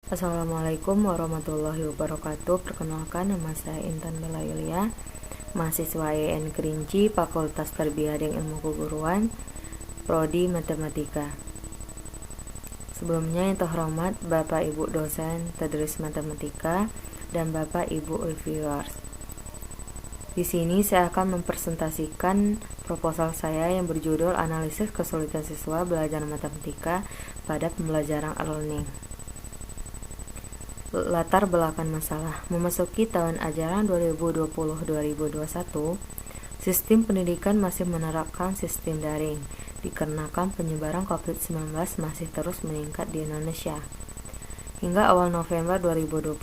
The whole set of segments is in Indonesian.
Assalamualaikum warahmatullahi wabarakatuh. Perkenalkan, nama saya Intan Bella Yulia, mahasiswa IAIN Kerinci, Fakultas Tarbiyah dan Ilmu Keguruan, Prodi Matematika. Sebelumnya yang terhormat Bapak Ibu dosen Tadris Matematika dan Bapak Ibu reviewers. Di sini saya akan mempresentasikan proposal saya yang berjudul Analisis Kesulitan Siswa Belajar Matematika pada Pembelajaran e-learning. Latar belakang masalah. Memasuki tahun ajaran 2020-2021, sistem pendidikan masih menerapkan sistem daring, dikarenakan penyebaran COVID-19 masih terus meningkat di Indonesia. Hingga awal November 2020,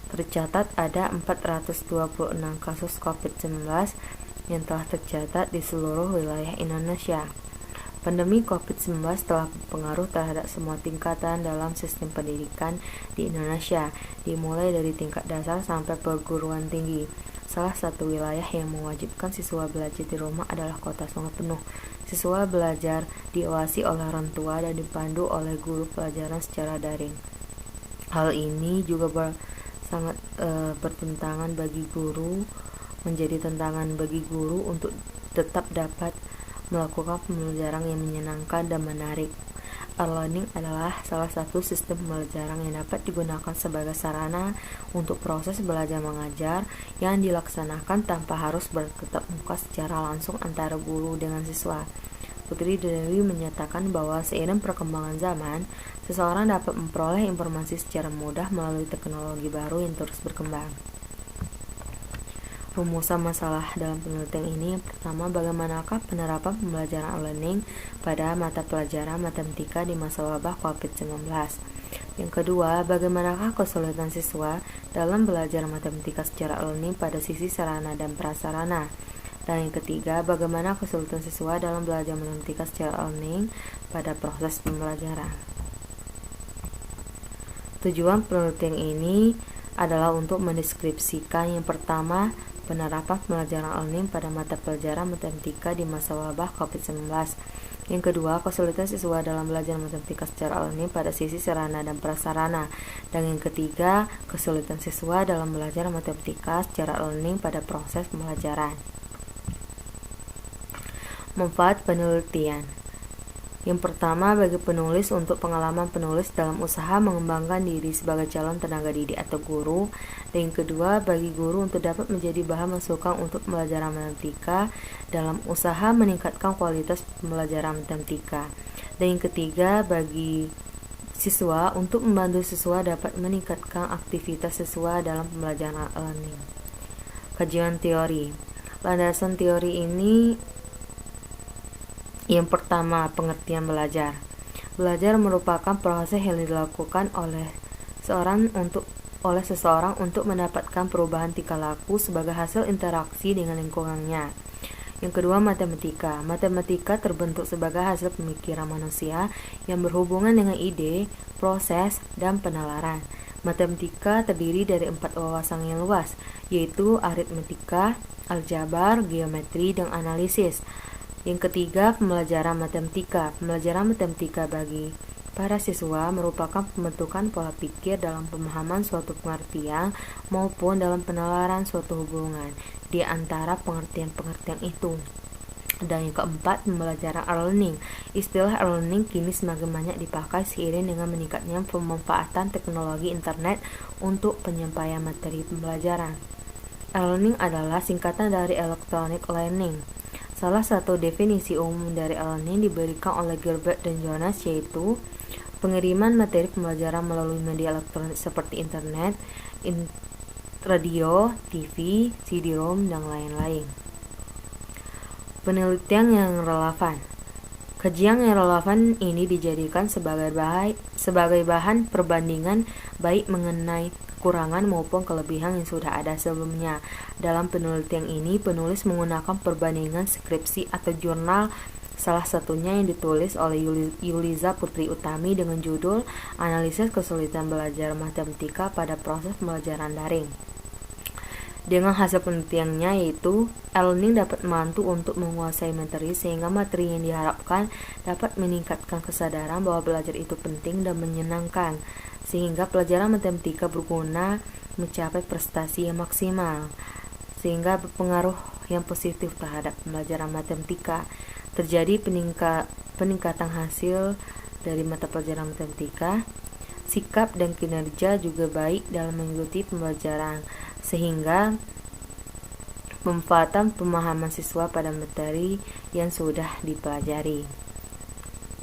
tercatat ada 426 kasus COVID-19 yang telah tercatat di seluruh wilayah Indonesia. Pandemi COVID-19 telah berpengaruh terhadap semua tingkatan dalam sistem pendidikan di Indonesia, dimulai dari tingkat dasar sampai perguruan tinggi. Salah satu wilayah yang mewajibkan siswa belajar di rumah adalah Kota Sungai Penuh. Siswa belajar diawasi oleh orang tua dan dipandu oleh guru pelajaran secara daring. Hal ini juga sangat bertentangan bagi guru, menjadi tantangan bagi guru untuk tetap dapat melakukan pembelajaran yang menyenangkan dan menarik. E-learning adalah salah satu sistem pembelajaran yang dapat digunakan sebagai sarana untuk proses belajar mengajar yang dilaksanakan tanpa harus bertatap muka secara langsung antara guru dengan siswa. Putri Dewi menyatakan bahwa seiring perkembangan zaman, seseorang dapat memperoleh informasi secara mudah melalui teknologi baru yang terus berkembang. Rumusan masalah dalam penelitian ini, yang pertama, bagaimanakah penerapan pembelajaran e-learning pada mata pelajaran matematika di masa wabah COVID-19. Yang kedua, bagaimanakah kesulitan siswa dalam belajar matematika secara e-learning pada sisi sarana dan prasarana. Dan yang ketiga, bagaimana kesulitan siswa dalam belajar matematika secara e-learning pada proses pembelajaran. Tujuan penelitian ini adalah untuk mendeskripsikan yang pertama, penerapan pembelajaran e-learning pada mata pelajaran matematika di masa wabah COVID-19. Yang kedua, kesulitan siswa dalam belajar matematika secara e-learning pada sisi sarana dan prasarana. Dan yang ketiga, kesulitan siswa dalam belajar matematika secara e-learning pada proses pembelajaran. Manfaat penelitian. Yang pertama, bagi penulis untuk pengalaman penulis dalam usaha mengembangkan diri sebagai calon tenaga didik atau guru. Dan yang kedua, bagi guru untuk dapat menjadi bahan masukan untuk pembelajaran matematika dalam usaha meningkatkan kualitas pembelajaran matematika. Dan yang ketiga, bagi siswa untuk membantu siswa dapat meningkatkan aktivitas siswa dalam pembelajaran e-learning. Kajian teori. Landasan teori ini, yang pertama, pengertian belajar. Belajar merupakan proses yang dilakukan oleh seseorang untuk mendapatkan perubahan tingkah laku sebagai hasil interaksi dengan lingkungannya. Yang kedua, matematika. Matematika terbentuk sebagai hasil pemikiran manusia yang berhubungan dengan ide, proses, dan penalaran. Matematika terdiri dari 4 wawasan yang luas, yaitu aritmetika, aljabar, geometri, dan analisis. Yang ketiga, pembelajaran matematika. Pembelajaran matematika bagi para siswa merupakan pembentukan pola pikir dalam pemahaman suatu pengertian maupun dalam penalaran suatu hubungan di antara pengertian-pengertian itu. Dan yang keempat, pembelajaran e-learning. Istilah e-learning kini semakin banyak dipakai seiring dengan meningkatnya pemanfaatan teknologi internet untuk penyampaian materi pembelajaran. E-learning adalah singkatan dari electronic learning. Salah satu definisi umum dari e-learning diberikan oleh Gilbert dan Jonas, yaitu pengiriman materi pembelajaran melalui media elektronik seperti internet, radio, TV, CD-ROM, dan lain-lain. Penelitian yang relevan. Kajian yang relevan ini dijadikan sebagai bahan perbandingan baik mengenai kekurangan maupun kelebihan yang sudah ada sebelumnya. Dalam penelitian ini, penulis menggunakan perbandingan skripsi atau jurnal, salah satunya yang ditulis oleh Yuliza Putri Utami dengan judul Analisis Kesulitan Belajar Matematika pada Proses Pembelajaran Daring. Dengan hasil penelitiannya, yaitu e-learning dapat membantu untuk menguasai materi sehingga materi yang diharapkan dapat meningkatkan kesadaran bahwa belajar itu penting dan menyenangkan. sehingga pelajaran matematika berguna mencapai prestasi yang maksimal, sehingga berpengaruh yang positif terhadap pembelajaran matematika. Terjadi peningkatan hasil dari mata pelajaran matematika. Sikap dan kinerja juga baik dalam mengikuti pembelajaran, sehingga pemanfaatan pemahaman siswa pada materi yang sudah dipelajari.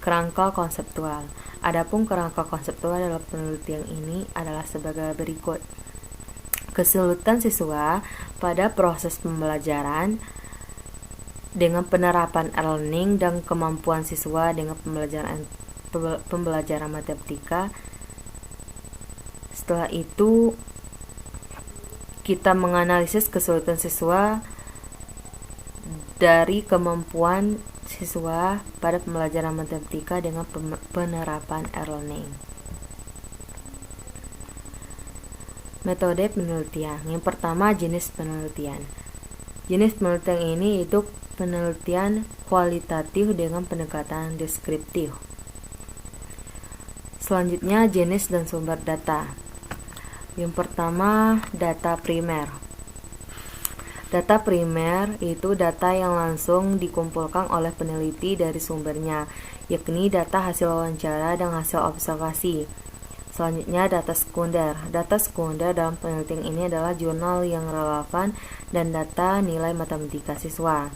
Kerangka konseptual. Adapun kerangka konseptual dalam penelitian ini adalah sebagai berikut. Kesulitan siswa pada proses pembelajaran dengan penerapan e-learning dan kemampuan siswa dengan pembelajaran matematika. Setelah itu kita menganalisis kesulitan siswa dari kemampuan siswa pada pembelajaran matematika dengan penerapan e-learning. Metode penelitian. Yang pertama, jenis penelitian. Jenis penelitian ini yaitu penelitian kualitatif dengan pendekatan deskriptif. Selanjutnya, jenis dan sumber data. Yang pertama, data primer. Data primer itu data yang langsung dikumpulkan oleh peneliti dari sumbernya, yakni data hasil wawancara dan hasil observasi. Selanjutnya, data sekunder. Data sekunder dalam penelitian ini adalah jurnal yang relevan dan data nilai matematika siswa.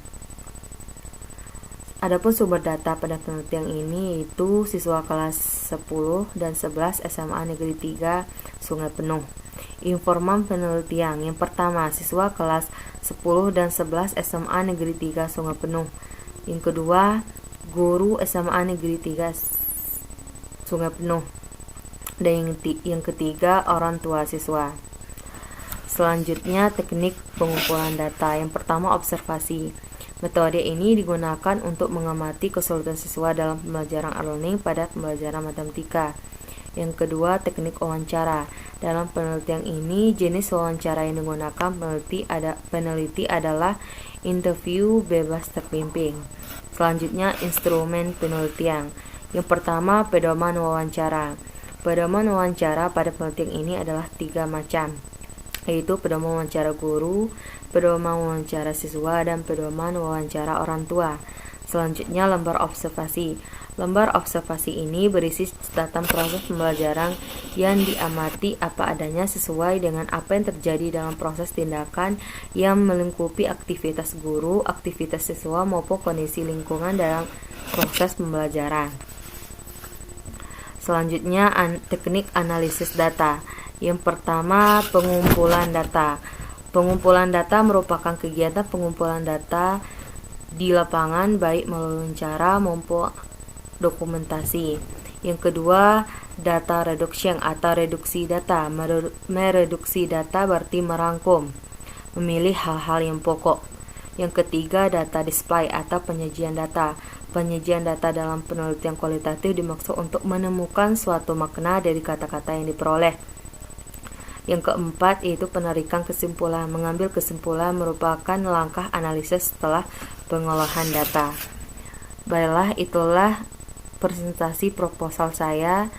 Adapun sumber data pada penelitian ini yaitu siswa kelas 10 dan 11 SMA Negeri 3 Sungai Penuh. Informan penelitian. Yang pertama, siswa kelas 10 dan 11 SMA Negeri 3 Sungai Penuh. Yang kedua, guru SMA Negeri 3 Sungai Penuh. Dan yang ketiga, orang tua siswa. Selanjutnya, teknik pengumpulan data. Yang pertama, observasi. Metode ini digunakan untuk mengamati kesulitan siswa dalam pembelajaran e-learning pada pembelajaran matematika. Yang kedua, teknik wawancara. Dalam penelitian ini, jenis wawancara yang digunakan peneliti adalah interview bebas terpimpin. Selanjutnya, instrumen penelitian. Yang pertama, pedoman wawancara. Pedoman wawancara pada penelitian ini adalah 3 macam, yaitu pedoman wawancara guru, pedoman wawancara siswa, dan pedoman wawancara orang tua. Selanjutnya, lembar observasi. Lembar observasi ini berisi catatan proses pembelajaran yang diamati apa adanya sesuai dengan apa yang terjadi dalam proses tindakan yang melingkupi aktivitas guru, aktivitas siswa, maupun kondisi lingkungan dalam proses pembelajaran. Selanjutnya, teknik analisis data. Yang pertama, pengumpulan data. Pengumpulan data merupakan kegiatan pengumpulan data di lapangan baik melalui wawancara maupun dokumentasi. Yang kedua, data reduction atau reduksi data. Mereduksi data berarti merangkum, memilih hal-hal yang pokok. Yang ketiga, data display atau penyajian data. Penyajian data dalam penelitian kualitatif dimaksud untuk menemukan suatu makna dari kata-kata yang diperoleh. Yang keempat yaitu penarikan kesimpulan. Mengambil kesimpulan merupakan langkah analisis setelah pengolahan data. Baiklah, itulah presentasi proposal saya.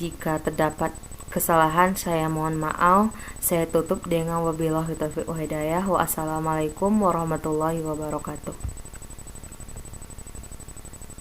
Jika terdapat kesalahan, saya mohon maaf. Saya tutup dengan wabillahi taufiq wal hidayah. Wassalamualaikum warahmatullahi wabarakatuh.